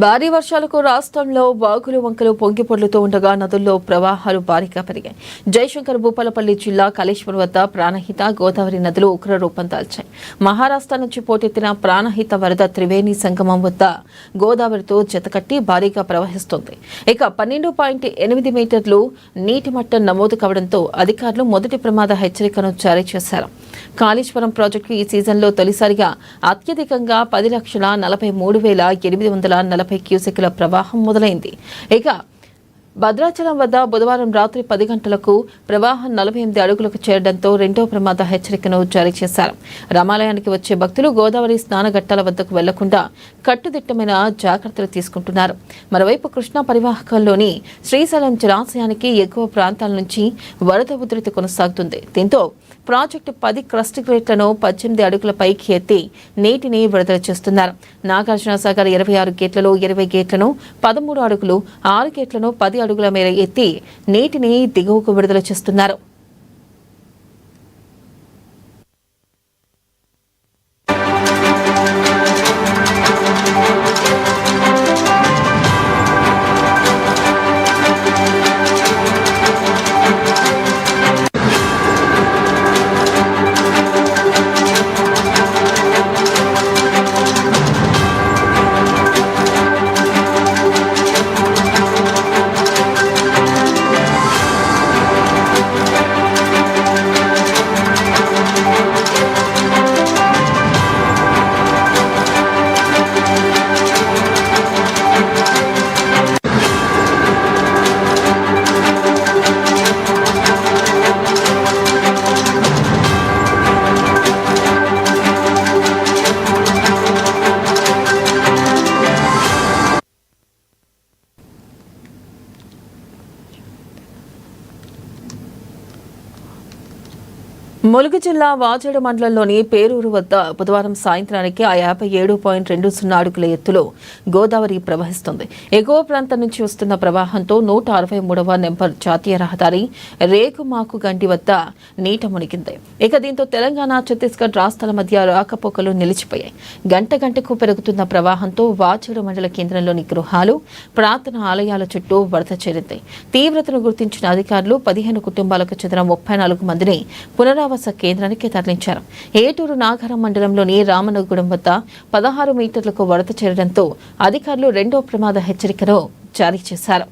భారీ వర్షాలకు రాష్ట్రంలో వాగులు వంకలు పొంగిపొర్లుతూ ఉండగా నదుల్లో ప్రవాహాలు భారీగా పెరిగాయి. జయశంకర్ భూపాలపల్లి జిల్లా కాళేశ్వరం వద్ద ప్రాణహిత గోదావరి నదులు ఉగ్ర రూపం దాల్చాయి. మహారాష్ట్ర నుంచి పోటెత్తిన ప్రాణహిత వరద త్రివేణి సంగమం వద్ద గోదావరితో జతకట్టి భారీగా ప్రవహిస్తోంది. ఇక 12.8 మీటర్లు నీటి మట్టం నమోదు కావడంతో అధికారులు మొదటి ప్రమాద హెచ్చరికను జారీ చేశారు. కాళేశ్వరం ప్రాజెక్టు ఈ సీజన్లో తొలిసారిగా అత్యధికంగా 10,43,840 క్యూసెక్ల ప్రవాహం మొదలైంది. ఇక భద్రాచలం వద్ద బుధవారం రాత్రి 10 గంటలకు ప్రవాహం 48 అడుగులకు చేరడంతో రెండో ప్రమాద హెచ్చరికను జారీ చేశారు. రామాలయానికి వచ్చే భక్తులు గోదావరి స్నానఘట్టాల వద్దకు వెళ్లకుండా కట్టుదిట్టమైన జాగ్రత్తలు తీసుకుంటున్నారు. మరోవైపు కృష్ణా పరివాహకంలోని శ్రీశైలం జలాశయానికి ఎగువ ప్రాంతాల నుంచి వరద ఉధృతి కొనసాగుతుంది. దీంతో ప్రాజెక్టు 10 క్రస్ట్ గేట్లను 18 అడుగుల పైకి ఎత్తి నీటిని విడుదల చేస్తున్నారు. నాగార్జునసాగర్ 26 గేట్లలో 20 గేట్లను 13 అడుగులు, 6 గేట్లను 10 అడుగుల మేర ఎత్తి నీటిని దిగువకు విడుదల చేస్తున్నారు. ములుగు జిల్లా వాజేడు మండలంలోని పేరూరు వద్ద బుధవారం సాయంత్రానికి 57.20 అడుగుల ఎత్తులో గోదావరి ప్రవహిస్తుంది. ఎగువ ప్రాంతం నుంచి వస్తున్న ప్రవాహంతో 163వ నెంబర్ జాతీయ రహదారి రేకుమాకు గండి వద్ద నీట మునిగింది. ఇక దీంతో తెలంగాణ, ఛత్తీస్గఢ్ రాష్ట్రాల మధ్య రాకపోకలు నిలిచిపోయాయి. గంటకు పెరుగుతున్న ప్రవాహంతో వాజేడు మండల కేంద్రంలోని గృహాలు, ప్రార్థన ఆలయాల చుట్టూ వరద చేరింది. తీవ్రతను గుర్తించిన అధికారులు 15 కుటుంబాలకు చెందిన 34 మందిని పునరావాస కేంద్రానికి తరలించారు. ఏటూరు నాగారం మండలంలోని రామనగూడెం వద్ద 16 మీటర్లకు వరద చేరడంతో అధికారులు రెండో ప్రమాద హెచ్చరికను జారీ చేశారు.